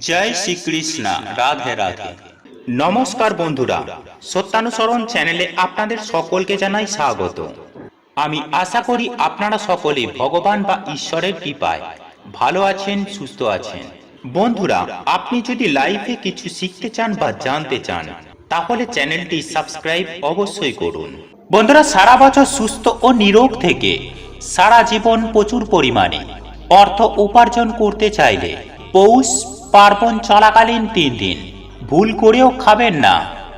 জয় শ্রীকৃষ্ণ। রাধে রাধে। নমস্কার বন্ধুরা, সত্যানুসরণ চ্যানেলে আপনাদের সকলকে জানাই স্বাগত। আমি আশা করি আপনারা সকলে ভগবান বা ঈশ্বরের কৃপায় ভালো আছেন, সুস্থ আছেন। বন্ধুরা, আপনি যদি লাইফে কিছু শিখতে চান বা জানতে চান তাহলে চ্যানেলটি সাবস্ক্রাইব অবশ্যই করুন। বন্ধুরা, সারা বছর সুস্থ ও নিরোগ থেকে সারা জীবন প্রচুর পরিমাণে অর্থ উপার্জন করতে চাইলে পৌষ পার্বণ চলাকালীন 3 দিন ভুল করেও খাবেন না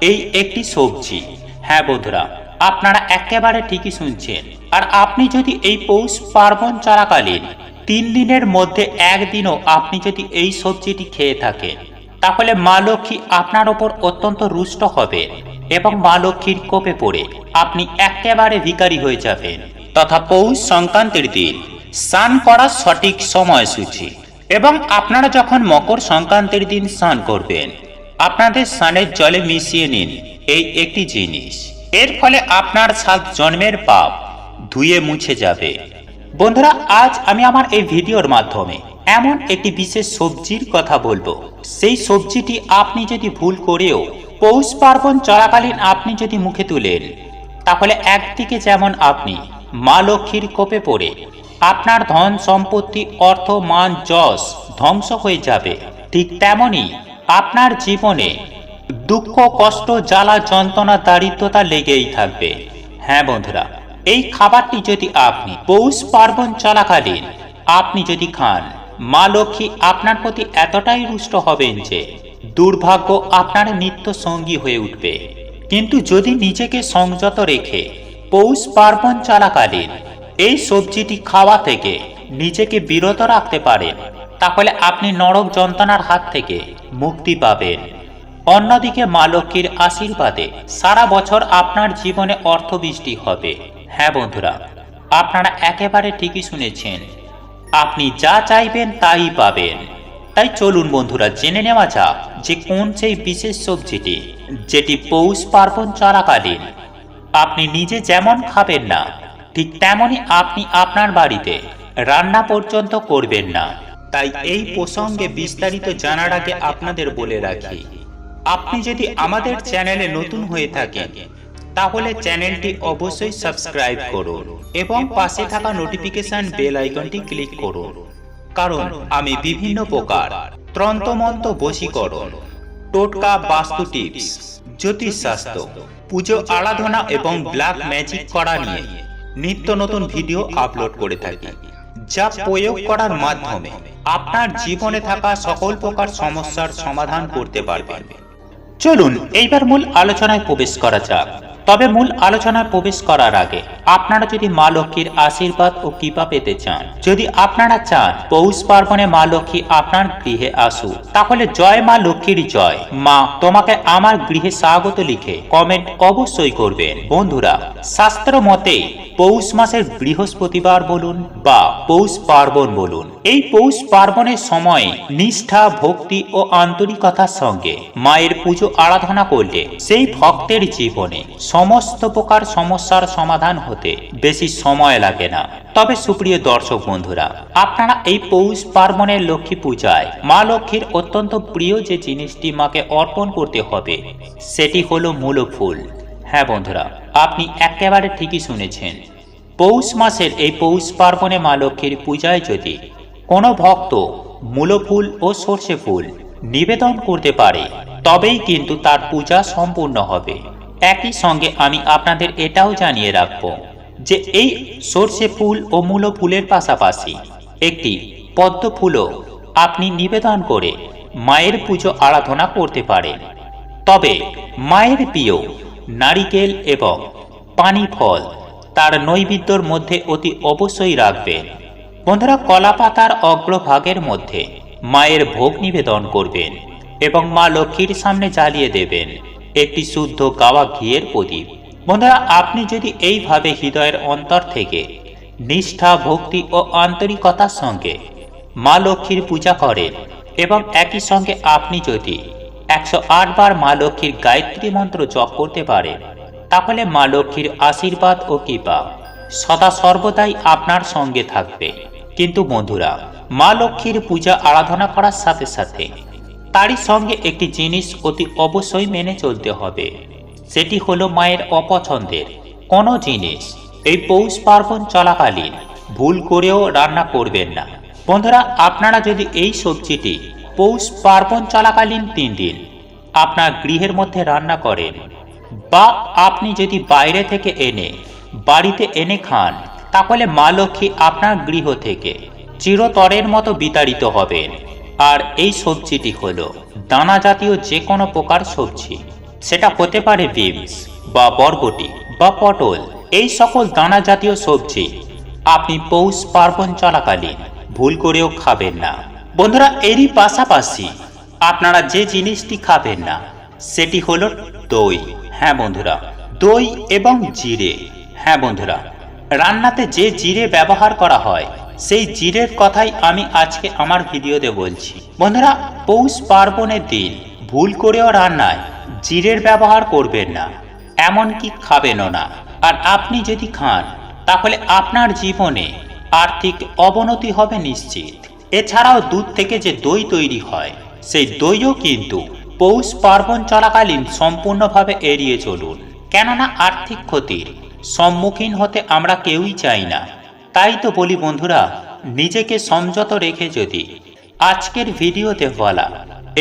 এই একটি সবজি। হ্যাঁ বন্ধুরা, আপনারা একেবারে ঠিকই শুনছেন। আর আপনি যদি এই পৌষ পার্বণ চলাকালীন 3 দিনের মধ্যে একদিনও আপনি যদি এই সবজিটি খেয়ে থাকেন তাহলে মা লক্ষ্মী আপনার ওপর অত্যন্ত রুষ্ট হবে এবং মা লক্ষ্মীর কোপে পড়ে আপনি একেবারে ভিখারি হয়ে যাবেন। তথা পৌষ সংক্রান্তির দিন স্নান করার সঠিক সময়সূচি। এবং আপনারা যখন মকর সংক্রান্তির দিন স্নান করবেন আপনাদের স্নানের জলে মিশিয়ে নিন এই একটি জিনিস। এর ফলে আপনার 7 জন্মের পাপ ধুয়ে মুছে যাবে। বন্ধুরা, আজ আমি আমার এই ভিডিওর মাধ্যমে এমন একটি বিশেষ সবজির কথা বলবো। সেই সবজিটি আপনি যদি ভুল করেও পৌষ পার্বণ চলাকালীন আপনি যদি মুখে তুলেন তাহলে একদিকে যেমন আপনি মা লক্ষ্মীর কোপে পড়ে আপনার ধন সম্পত্তি অর্থ মান যশ ধ্বংস হয়ে যাবে, ঠিক তেমনি আপনার জীবনে দুঃখ কষ্ট জ্বালা যন্ত্রণা দারিদ্রতা লেগেই থাকবে। হ্যাঁ বন্ধুরা, এই খাবারটি যদি আপনি পৌষ পার্বণ চলাকালীন আপনি যদি খান মা লক্ষ্মী আপনার প্রতি এতটাই রুষ্ট হবেন যে দুর্ভাগ্য আপনার নিত্য সঙ্গী হয়ে উঠবে। কিন্তু যদি নিজেকে সংযত রেখে পৌষ পার্বণ চলাকালীন এই সবজিটি খাওয়া থেকে নিজেকে বিরত রাখতে পারেন তাহলে আপনি নরক যন্ত্রণার হাত থেকে মুক্তি পাবেন। অন্যদিকে মা লক্ষ্মীর আশীর্বাদে সারা বছর আপনার জীবনে অর্থবৃষ্টি হবে। হ্যাঁ বন্ধুরা, আপনারা একেবারে ঠিকই শুনেছেন, আপনি যা চাইবেন তাই পাবেন। তাই চলুন বন্ধুরা, জেনে নেওয়া যাক যে কোন সেই বিশেষ সবজিটি যেটি পৌষ পার্বণ চলাকালীন আপনি নিজে যেমন খাবেন না ঠিক তেমনি আপনি আপনার বাড়িতে রান্না পর্যন্ত করবেন না। তাই এই প্রসঙ্গে বিস্তারিত জানার আগে আপনাদের বলে রাখি, আপনি যদি আমাদের চ্যানেলে নতুন হয়ে থাকেন তাহলে চ্যানেলটি অবশ্যই সাবস্ক্রাইব করুন এবং পাশে থাকা নোটিফিকেশন বেল আইকনটি ক্লিক করুন। কারণ আমি বিভিন্ন প্রকার তন্ত্রমন্ত্র বশীকরণ, টোটকা, বাস্তু টিপস, জ্যোতিষশাস্ত্র, পুজো আরাধনা এবং ব্ল্যাক ম্যাজিক করা নিয়ে নিত্য নতুন ভিডিও আপলোড করে থাকি, যা প্রয়োগ করার মাধ্যমে আপনার জীবনে থাকা সকল প্রকার সমস্যার সমাধান করতে পারবেন। চলুন এইবার মূল আলোচনায় প্রবেশ করা যাক। তবে মূল আলোচনায় প্রবেশ করার আগে আপনারা যদি মা লক্ষ্মীর আশীর্বাদ ও কৃপা পেতে চান, যদি আপনারা চান পৌষ পার্বণে মা লক্ষ্মী আপনার গৃহে আসুক, তাহলে জয় মা লক্ষ্মীর জয়, মা তোমাকে আমার গৃহে স্বাগত লিখে কমেন্ট অবশ্যই করবেন। বন্ধুরা, শাস্ত্র মতে পৌষ মাসের বৃহস্পতিবার বলুন বা পৌষ পার্বণ বলুন, এই পৌষ পার্বণের সময় নিষ্ঠা ভক্তি ও আন্তরিকতার সঙ্গে মায়ের পুজো আরাধনা করলে সেই ভক্তের জীবনে সমস্ত প্রকার সমস্যার সমাধান হতে বেশি সময় লাগে না। তবে সুপ্রিয় দর্শক বন্ধুরা, আপনারা এই পৌষ পার্বণের লক্ষ্মী পূজায় মা লক্ষ্মীর অত্যন্ত প্রিয় যে জিনিসটি মাকে অর্পণ করতে হবে সেটি হলো মূল ফুল। হ্যাঁ বন্ধুরা, আপনি একেবারে ঠিকই শুনেছেন। পৌষ মাসের এই পৌষ পার্বণে মা লক্ষ্মীর পূজায় যদি কোনো ভক্ত মূল ফুল ও সর্ষে ফুল নিবেদন করতে পারে তবেই কিন্তু তার পূজা সম্পূর্ণ হবে। একই সঙ্গে আমি আপনাদের এটাও জানিয়ে রাখব যে এই সর্ষে ফুল ও মূল ফুলের পাশাপাশি একটি পদ্ম ফুলও আপনি নিবেদন করে মায়ের পুজো আরাধনা করতে পারেন। তবে মায়ের প্রিয় নারিকেল এবং পানি ফল তার নৈবেদ্যর মধ্যে অতি অবশ্যই রাখবেন। বন্ধুরা, কলা পাতার অগ্রভাগের মধ্যে মায়ের ভোগ নিবেদন করবেন এবং মা লক্ষ্মীর সামনে জ্বালিয়ে দেবেন একটি শুদ্ধ গাওয়া ঘিয়ের প্রদীপ। বন্ধুরা, আপনি যদি এইভাবে হৃদয়ের অন্তর থেকে নিষ্ঠা ভক্তি ও আন্তরিকতার সঙ্গে মা লক্ষ্মীর পূজা করেন এবং একই সঙ্গে আপনি যদি 108 বার মা লক্ষ্মীর গায়ত্রী মন্ত্র জপ করতে পারেন তাহলে মা লক্ষ্মীর আশীর্বাদ ও কৃপা সদা সর্বদাই আপনার সঙ্গে থাকবে। কিন্তু বন্ধুরা, মা লক্ষ্মীর পূজা আরাধনা করার সাথে সাথে তারই সঙ্গে একটি জিনিস অতি অবশ্যই মেনে চলতে হবে, সেটি হলো মায়ের অপছন্দের কোনো জিনিস এই পৌষ পার্বণ চলাকালীন ভুল করেও রান্না করবেন না। বন্ধুরা, আপনারা যদি এই সবজিটি পৌষ পার্বণ চলাকালীন 3 দিন আপনার গৃহের মধ্যে রান্না করেন, বা আপনি যদি বাইরে থেকে এনে বাড়িতে এনে খান, তাহলে মা লক্ষ্মী আপনার গৃহ থেকে চিরতরের মতো বিতাড়িত হবেন। আর এই সবজিটি হলো দানা জাতীয় যে কোনো প্রকার সবজি, সেটা হতে পারে বিনস বা বরবটি বা পটল। এই সকল দানা জাতীয় সবজি আপনি পৌষ পার্বণ চলাকালীন ভুল করেও খাবেন না। বন্ধুরা, এরই পাশাপাশি আপনারা যে জিনিসটি খাবেন না সেটি হলো দই। হ্যাঁ বন্ধুরা, দই এবং জিরে। হ্যাঁ বন্ধুরা, রান্নাতে যে জিরে ব্যবহার করা হয় সেই জিরের কথাই আমি আজকে আমার ভিডিওতে বলছি। বন্ধুরা, পৌষ পার্বণের দিন ভুল করেও রান্নায় জিরের ব্যবহার করবেন না, এমনকি খাবেনও না। আর আপনি যদি খান তাহলে আপনার জীবনে আর্থিক অবনতি হবে নিশ্চিত। এছাড়াও দুধ থেকে যে দই তৈরি হয় সেই দইও কিন্তু পৌষ পার্বণ চলাকালীন সম্পূর্ণভাবে এড়িয়ে চলুন, কেননা আর্থিক ক্ষতির সম্মুখীন হতে আমরা কেউই চাই না। তাই তো বলি বন্ধুরা, নিজেকে সংযত রেখে যদি আজকের ভিডিওতে বলা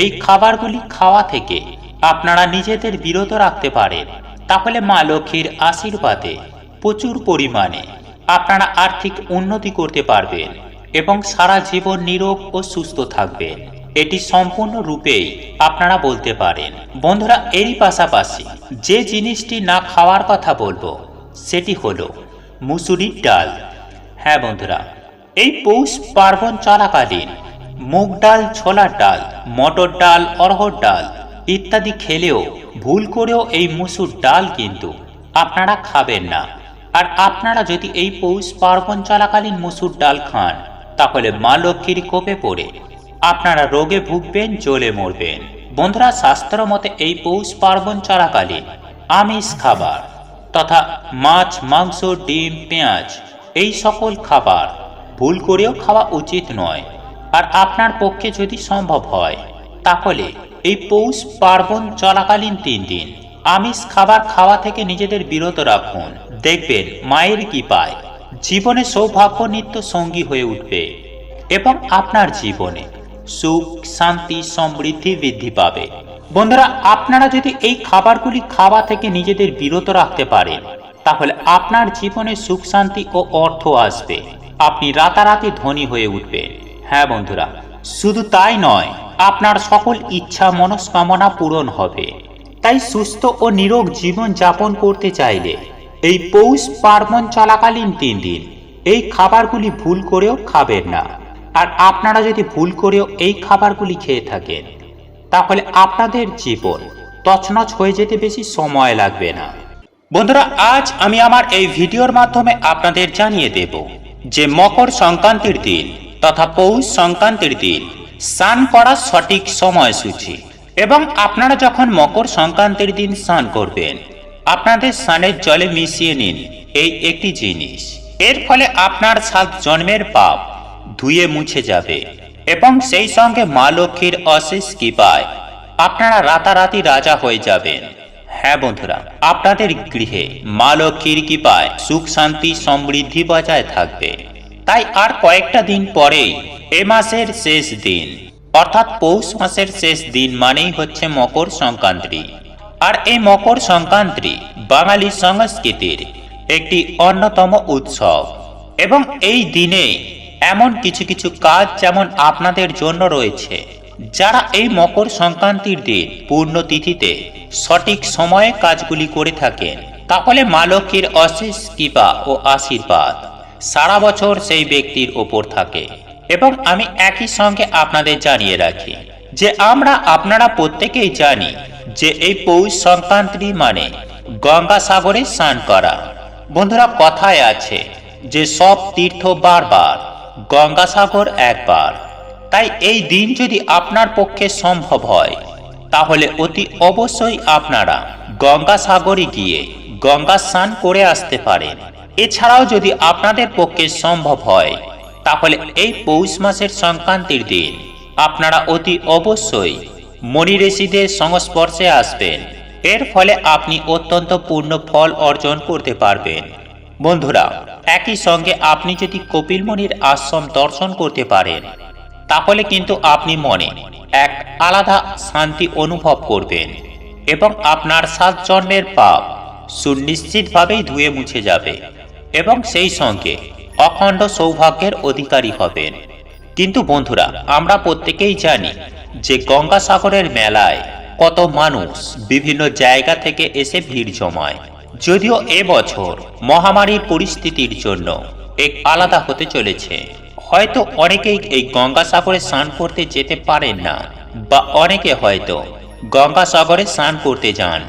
এই খাবারগুলি খাওয়া থেকে আপনারা নিজেদের বিরত রাখতে পারেন, তাহলে মা লক্ষ্মীর আশীর্বাদে প্রচুর পরিমাণে আপনারা আর্থিক উন্নতি করতে পারবেন এবং সারা জীবন নিরোগ ও সুস্থ থাকবেন। এটি সম্পূর্ণ রূপেই আপনারা বলতে পারেন। বন্ধুরা, এরই পাশাপাশি যে জিনিসটি না খাওয়ার কথা বলবো সেটি হলো মুসুরির ডাল। হ্যাঁ বন্ধুরা, এই পৌষ পার্বণ চলাকালীন মুগ ডাল, ছোলার ডাল, মটর ডাল, অড়হর ডাল ইত্যাদি খেলেও ভুল করেও এই মুসুর ডাল কিন্তু আপনারা খাবেন না। আর আপনারা যদি এই পৌষ পার্বণ চলাকালীন মুসুর ডাল খান, তাহলে মা লক্ষ্মীর কোপে পড়ে আপনারা রোগে ভুগবেন, জ্বলে মরবেন। বন্ধুরা, শাস্ত্র মতে এই পৌষ পার্বণ চলাকালীন আমিষ খাবার তথা মাছ, মাংস, ডিম, পেঁয়াজ এই সকল খাবার ভুল করেও খাওয়া উচিত নয়। আর আপনার পক্ষে যদি সম্ভব হয় তাহলে এই পৌষ পার্বণ চলাকালীন 3 দিন আমিষ খাবার খাওয়া থেকে নিজেদের বিরত রাখুন। দেখবেন মায়ের কৃপায় জীবনে সৌভাগ্য নিত্য সঙ্গী হয়ে উঠবে এবং আপনার জীবনে সুখ, শান্তি, সমৃদ্ধি বৃদ্ধি পাবে। বন্ধুরা, আপনারা যদি এই খাবারগুলি খাওয়া থেকে নিজেদের বিরত রাখতে পারেন, তাহলে আপনার জীবনে সুখ, শান্তি ও অর্থ আসবে। আপনি রাতারাতি ধনী হয়ে উঠবেন। হ্যাঁ বন্ধুরা, শুধু তাই নয়, আপনার সকল ইচ্ছা মনস্কামনা পূরণ হবে। তাই সুস্থ ও নিরোগ জীবন যাপন করতে চাইলে এই পৌষ পার্বণ চলাকালীন 3 দিন এই খাবারগুলি ভুল করেও খাবেন না। আর আপনারা যদি ভুল করেও এই খাবারগুলি খেয়ে থাকেন, তাহলে আপনাদের জীবন তছনছ হয়ে যেতে বেশি সময় লাগবে না। বন্ধুরা, আজ আমি আমার এই ভিডিওর মাধ্যমে আপনাদের জানিয়ে দেব যে মকর সংক্রান্তির দিন তথা পৌষ সংক্রান্তির দিন স্নান করার সঠিক সময়সূচি। এবং আপনারা যখন মকর সংক্রান্তির দিন স্নান করবেন, আপনাদের স্নানের জলে মিশিয়ে নিন এই একটি জিনিস। এর ফলে আপনার 7 জন্মের পাপ ধুয়ে মুছে যাবে এবং সেই সঙ্গে মা লক্ষ্মীর অশেষ কৃপায় আপনারা রাতারাতি রাজা হয়ে যাবেন। হ্যাঁ বন্ধুরা, আপনাদের গৃহে মা লক্ষ্মীর কৃপায় সুখ, শান্তি, সমৃদ্ধি বজায় থাকবে। তাই আর কয়েকটা দিন পরেই এ মাসের শেষ দিন, অর্থাৎ পৌষ মাসের শেষ দিন মানেই হচ্ছে মকর সংক্রান্তি। আর এই মকর সংক্রান্তি বাঙালি সংস্কৃতির একটি অন্যতম উৎসব এবং এই দিনে এমন কিছু কিছু কাজ যেমন আপনাদের জন্য রয়েছে, যারা এই মকর সংক্রান্তির দিন পূর্ণতিথিতে সঠিক সময়ে কাজগুলি করে থাকেন, তাহলে মা লক্ষ্মীর অশেষ কৃপা ও আশীর্বাদ সারা বছর সেই ব্যক্তির ওপর থাকে। এবং আমি একই সঙ্গে আপনাদের জানিয়ে রাখি যে আপনারা প্রত্যেকেই জানি যে এই পৌষ সংক্রান্তি মানে গঙ্গাসাগরে স্নান করা। বন্ধুরা, কথায় আছে যে সব তীর্থ বারবার, গঙ্গাসাগর একবার। তাই এই দিন যদি আপনার পক্ষে সম্ভব হয়, তাহলে অতি অবশ্যই আপনারা গঙ্গাসাগরে গিয়ে গঙ্গা স্নান করে আসতে পারেন। এছাড়াও যদি আপনাদের পক্ষে সম্ভব হয়, তাহলে এই পৌষ মাসের সংক্রান্তির দিন আপনারা অতি অবশ্যই মণি ঋষিদের সংস্পর্শে আসবেন। এর ফলে আপনি অত্যন্ত পূর্ণ ফল অর্জন করতে পারবেন। বন্ধুরা, একই সঙ্গে আপনি যদি কপিল মুনির আশ্রম দর্শন করতে পারেন, তাহলে কিন্তু আপনি মনে এক আলাদা শান্তি অনুভব করবেন এবং আপনার 7 জন্মের পাপ সুনিশ্চিতভাবেই ধুয়ে মুছে যাবে এবং সেই সঙ্গে অখণ্ড সৌভাগ্যের অধিকারী হবেন। কিন্তু বন্ধুরা, আমরা প্রত্যেকেই জানি যে গঙ্গাসাগরের মেলায় কত মানুষ বিভিন্ন জায়গা থেকে এসে ভিড় জমায়। যদিও এবছর মহামারীর পরিস্থিতির জন্য এক আলাদা হতে চলেছে। হয়তো অনেকেই এই গঙ্গাসাগরে স্নান করতে যেতে পারেন না, বা অনেকে হয়তো গঙ্গাসাগরে স্নান করতে যান।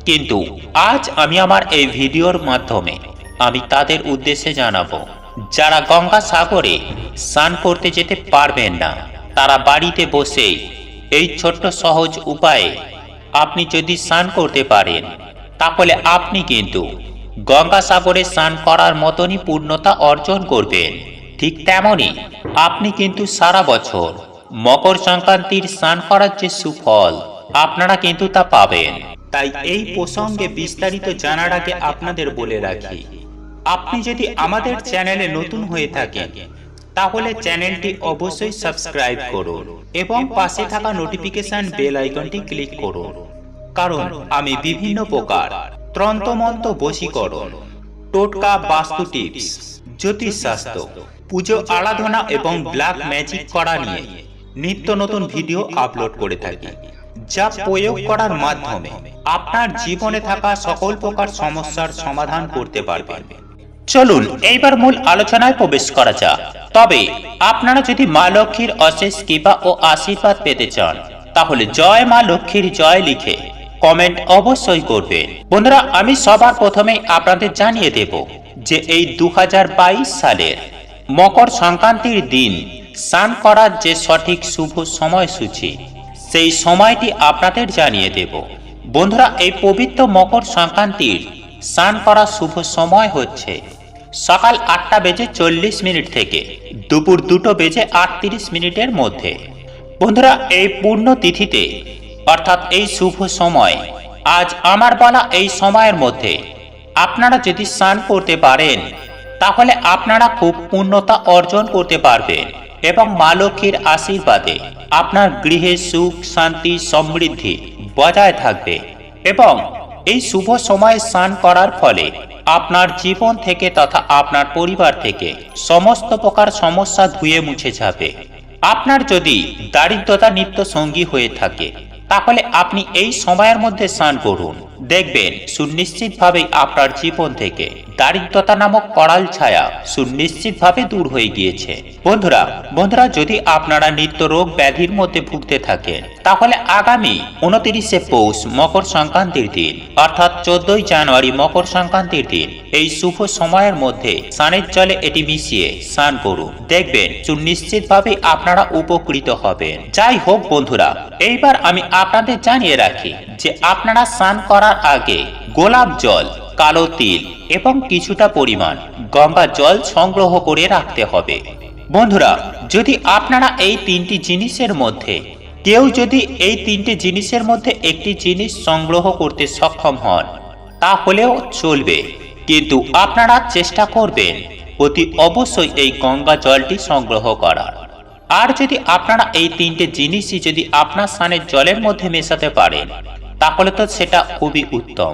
কিন্তু আজ আমি আমার এই ভিডিওর মাধ্যমে আমি তাদের উদ্দেশ্যে জানাবো, যারা গঙ্গাসাগরে স্নান করতে যেতে পারবেন না, তারা বাড়িতে বসেই এই ছোট্ট সহজ উপায়ে আপনি যদি স্নান করতে পারেন, তাহলে আপনি কিন্তু গঙ্গাসাগরে স্নান করার মতনই পূর্ণতা অর্জন করবেন। ঠিক তেমনি আপনি কিন্তু সারা বছর মকর সংক্রান্তির স্নান করার যে সুফল আপনারা কিন্তু তা পাবেন। তাই এই প্রসঙ্গে বিস্তারিত জানার আগে আপনাদের বলে রাখি, আপনি যদি আমাদের চ্যানেলে নতুন হয়ে থাকেন, তাহলে চ্যানেলটি অবশ্যই সাবস্ক্রাইব করুন এবং পাশে থাকা নোটিফিকেশন বেল আইকনটি ক্লিক করুন। কারণ আমি বিভিন্ন প্রকার তন্ত্রমন্ত্র, বশীকরণ, টোটকা, বাস্তু টিপস, জ্যোতিষশাস্ত্র, পুজো আরাধনা এবং ব্ল্যাক ম্যাজিক করা নিয়ে নিত্য নতুন ভিডিও আপলোড করে থাকি, যা প্রয়োগ করার মাধ্যমে আপনার জীবনে থাকা সকল প্রকার সমস্যার সমাধান করতে পারবেন। চলুন এইবার মূল আলোচনায় প্রবেশ করা যাক। তবে আপনারা যদি মা লক্ষ্মীর অশেষ কৃপা ও আশীর্বাদ পেতে চান, তাহলে জয় মা লক্ষ্মীর জয় লিখে কমেন্ট অবশ্যই করবেন। বন্ধুরা, আমি সবার প্রথমেই আপনাদের জানিয়ে দেব যে এই 2022 সালের মকর সংক্রান্তির দিন স্নান করার যে সঠিক শুভ সময়সূচি, সেই সময়টি আপনাদের জানিয়ে দেব। বন্ধুরা, এই পবিত্র মকর সংক্রান্তির স্নান করার শুভ সময় হচ্ছে সকাল 8:40 থেকে দুপুর 2:38 মধ্যে। বন্ধুরা, এই পূর্ণ তিথিতে অর্থাৎ এই শুভ সময়, আজ আমার বলা এই সময়ের মধ্যে আপনারা যদি স্নান করতে পারেন, তাহলে আপনারা খুব পূর্ণতা অর্জন করতে পারবেন এবং মা লক্ষ্মীর আশীর্বাদে আপনার গৃহে সুখ, শান্তি, সমৃদ্ধি বজায় থাকবে। এবং এই শুভ সময়ে স্নান করার ফলে আপনার জীবন থেকে তথা আপনার পরিবার থেকে সমস্ত প্রকার সমস্যা ধুয়ে মুছে যাবে। আপনার যদি দারিদ্রতা নিত্য সঙ্গী হয়ে থাকে, তাহলে আপনি এই সময়ের মধ্যে স্নান করুন। দেখবেন সুনিশ্চিতভাবেই আপনার জীবন থেকে দারিদ্রতা নামক করাল ছায়া সুনিশ্চিতভাবে দূর হয়ে গিয়েছে। বন্ধুরা, যদি আপনারা নিত্য রোগ ব্যাধির মধ্যে ভুগতে থাকেন, তাহলে আগামী 29শে পৌষ মকর সংক্রান্তির দিন অর্থাৎ 14ই জানুয়ারি মকর সংক্রান্তির দিন এই শুভ সময়ের মধ্যে স্নানের জলে এটি মিশিয়ে স্নান করুন। দেখবেন সুনিশ্চিতভাবে আপনারা উপকৃত হবেন। যাই হোক বন্ধুরা, এইবার আমি আপনাদের জানিয়ে রাখি যে আপনারা স্নান করার আগে গোলাপ জল, কালো তিল এবং কিছুটা পরিমাণ গঙ্গা জল সংগ্রহ করে রাখতে হবে। বন্ধুরা, যদি আপনারা এই 3টি জিনিসের মধ্যে কেউ যদি এই 3টে জিনিসের মধ্যে একটি জিনিস সংগ্রহ করতে সক্ষম হন, তাহলেও চলবে, কিন্তু আপনারা চেষ্টা করবেন অতি অবশ্যই এই গঙ্গা জলটি সংগ্রহ করার। আর যদি আপনারা এই 3টে জিনিসই যদি আপনার স্নানের জলের মধ্যে মেশাতে পারেন, তাহলে তো সেটা খুবই উত্তম।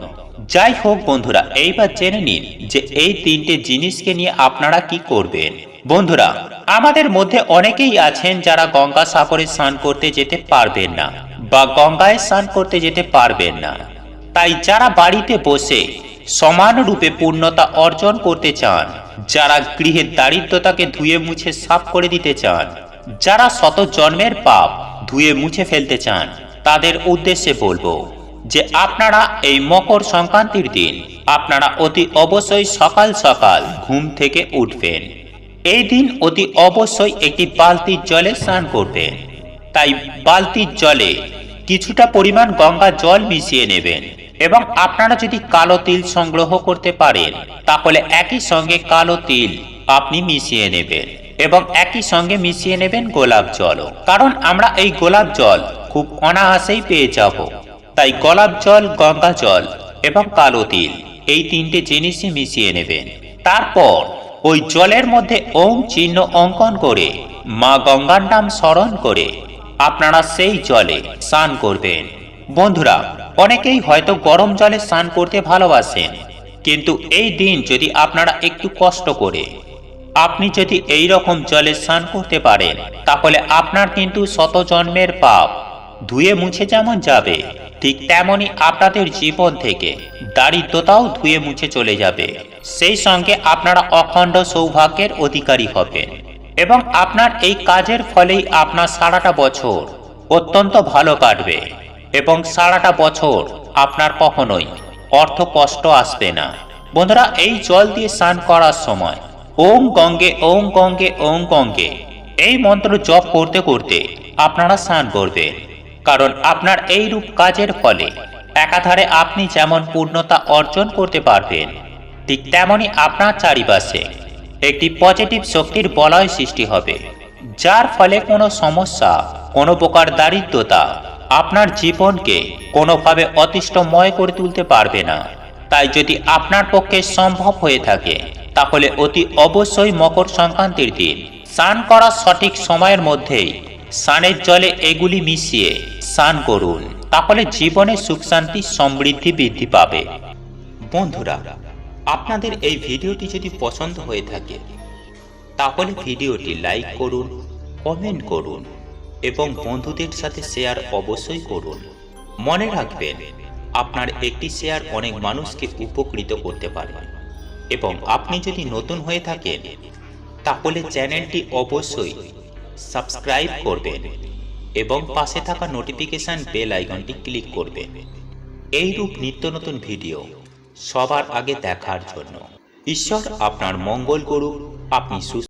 যাই হোক বন্ধুরা, এইবার জেনে নিন যে এই 3টে জিনিসকে নিয়ে আপনারা কি করবেন। বন্ধুরা, আমাদের মধ্যে অনেকেই আছেন যারা গঙ্গাসাগরে স্নান করতে যেতে পারবেন না বা গঙ্গায় স্নান করতে যেতে পারবেন না। তাই যারা বাড়িতে বসে সমানরূপে পূর্ণতা অর্জন করতে চান, যারা গৃহের দারিদ্রতাকে ধুয়ে মুছে সাফ করে দিতে চান, যারা শত জন্মের পাপ ধুয়ে মুছে ফেলতে চান, তাদের উদ্দেশ্যে বলবো যে আপনারা এই মকর সংক্রান্তির দিন আপনারা অতি অবশ্যই সকাল সকাল ঘুম থেকে উঠবেন। এই দিন অতি অবশ্যই একটি বালতির জলে স্নান করবেন। তাই বালতির জলে কিছুটা পরিমাণ গঙ্গা জল মিশিয়ে নেবেন এবং আপনারা যদি কালো তিল সংগ্রহ করতে পারেন, তাহলে একই সঙ্গে কালো তিল আপনি মিশিয়ে নেবেন এবং একই সঙ্গে মিশিয়ে নেবেন গোলাপ জলও। কারণ আমরা এই গোলাপ জল খুব অনায়াসেই পেয়ে যাব। তাই গোলাপ জল, গঙ্গা জল এবং কালো তিল এই তিনটে জিনিসই মিশিয়ে নেবেন। তারপর ওই জলের মধ্যে ওম চিহ্ন অঙ্কন করে মা গঙ্গার নাম স্মরণ করে আপনারা সেই জলে স্নান করবেন। বন্ধুরা, অনেকেই হয়তো গরম জলে স্নান করতে ভালোবাসেন, কিন্তু এই দিন যদি আপনারা একটু কষ্ট করে আপনি যদি এই রকম জলে স্নান করতে পারেন, তাহলে আপনার কিন্তু শত জন্মের পাপ ধুয়ে মুছে যেমন যাবে, ঠিক তেমনি আপনাদের জীবন থেকে দারিদ্রতাও ধুয়ে মুছে চলে যাবে। সেই সঙ্গে আপনারা অখণ্ড সৌভাগ্যের অধিকারী হবেন এবং আপনার এই কাজের ফলেই আপনার সারাটা বছর অত্যন্ত ভালো কাটবে এবং সারাটা বছর আপনার কখনোই অর্থ কষ্ট আসবে না। বন্ধুরা, এই জল দিয়ে স্নান করার সময় ওম গঙ্গে ওম গঙ্গে ওম গঙ্গে এই মন্ত্র জপ করতে করতে আপনারা স্নান করবেন। কারণ আপনার এই রূপ কাজের ফলে একাধারে আপনি যেমন পূর্ণতা অর্জন করতে পারবেন, ঠিক তেমনি আপনার চারিপাশে একটি পজিটিভ শক্তির বলয় সৃষ্টি হবে, যার ফলে কোনো সমস্যা, কোনো প্রকার দারিদ্রতা আপনার জীবনকে কোনোভাবে অতিষ্ঠময় করে তুলতে পারবে না। তাই যদি আপনার পক্ষে সম্ভব হয়ে থাকে, তাহলে অতি অবশ্যই মকর সংক্রান্তির দিন স্নান করার সঠিক সময়ের মধ্যেই স্নানের জলে এগুলি মিশিয়ে স্নান করুন। তাহলে জীবনে সুখ শান্তি সমৃদ্ধি বৃদ্ধি পাবে। বন্ধুরা, আপনাদের এই ভিডিওটি যদি পছন্দ হয়ে থাকে, তাহলে ভিডিওটি লাইক করুন, কমেন্ট করুন এবং বন্ধুদের সাথে শেয়ার অবশ্যই করুন। মনে রাখবেন, আপনার একটি শেয়ার অনেক মানুষকে উপকৃত করতে পারে। এবং আপনি যদি নতুন হয়ে থাকেন, তাহলে চ্যানেলটি অবশ্যই সাবস্ক্রাইব করবেন এবং পাশে থাকা নোটিফিকেশন বেল আইকনটি ক্লিক করবেন এইরূপ নিত্য নতুন ভিডিও সবার আগে দেখার জন্য। ঈশ্বর আপনার মঙ্গল করুক। আপনি সুস্থ